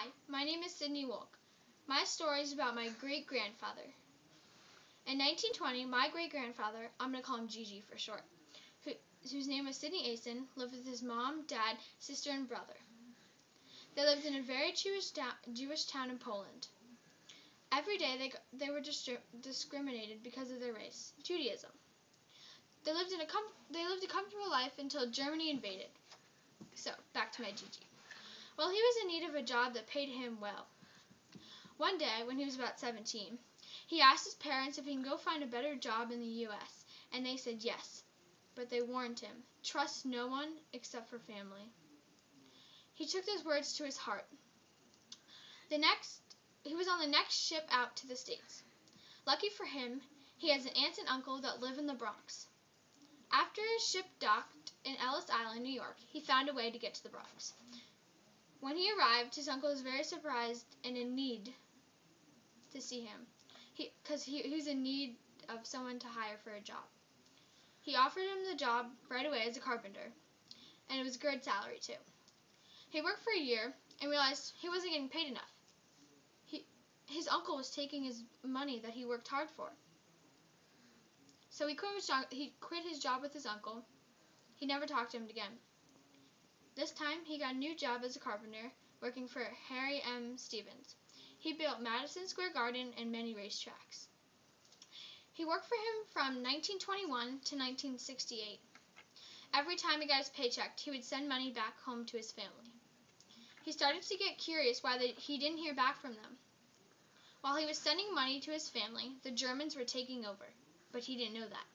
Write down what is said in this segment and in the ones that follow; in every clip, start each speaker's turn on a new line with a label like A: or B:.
A: Hi, my name is Sydney Wolk. My story is about my great-grandfather. In 1920, my great-grandfather, I'm going to call him Gigi for short, whose name was Sidney Asen, lived with his mom, dad, sister, and brother. They lived in a very Jewish town in Poland. Every day they were discriminated because of their race, Judaism. They lived a comfortable life until Germany invaded. So, back to my Gigi. Well, he was in need of a job that paid him well. One day, when he was about 17, he asked his parents if he can go find a better job in the U.S., and they said yes, but they warned him, trust no one except for family. He took those words to his heart. He was on the next ship out to the States. Lucky for him, he has an aunt and uncle that live in the Bronx. After his ship docked in Ellis Island, New York, he found a way to get to the Bronx. When he arrived, his uncle was very surprised and in need to see him, because he was in need of someone to hire for a job. He offered him the job right away as a carpenter, and it was a good salary too. He worked for a year and realized he wasn't getting paid enough. His uncle was taking his money that he worked hard for. So he quit his job with his uncle. He never talked to him again. This time, he got a new job as a carpenter, working for Harry M. Stevens. He built Madison Square Garden and many racetracks. He worked for him from 1921 to 1968. Every time he got his paycheck, he would send money back home to his family. He started to get curious why he didn't hear back from them. While he was sending money to his family, the Germans were taking over, but he didn't know that.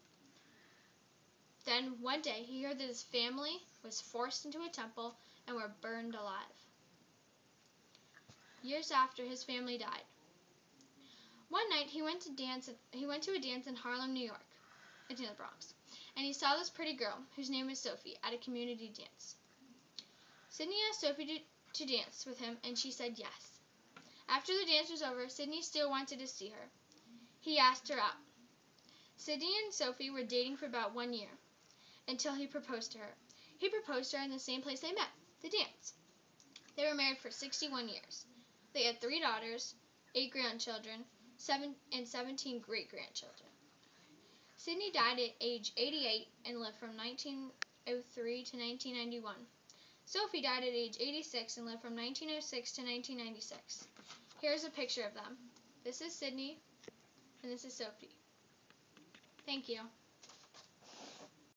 A: Then, one day, he heard that his family was forced into a temple and were burned alive. Years after, his family died. One night, he went to a dance in Harlem, New York. It's in the Bronx. And he saw this pretty girl, whose name was Sophie, at a community dance. Sidney asked Sophie to dance with him, and she said yes. After the dance was over, Sidney still wanted to see her. He asked her out. Sidney and Sophie were dating for about 1 year, until he proposed to her. He proposed to her in the same place they met, the dance. They were married for 61 years. They had 3 daughters, 8 grandchildren, and 17 great-grandchildren. Sidney died at age 88 and lived from 1903 to 1991. Sophie died at age 86 and lived from 1906 to 1996. Here's a picture of them. This is Sidney, and this is Sophie. Thank you.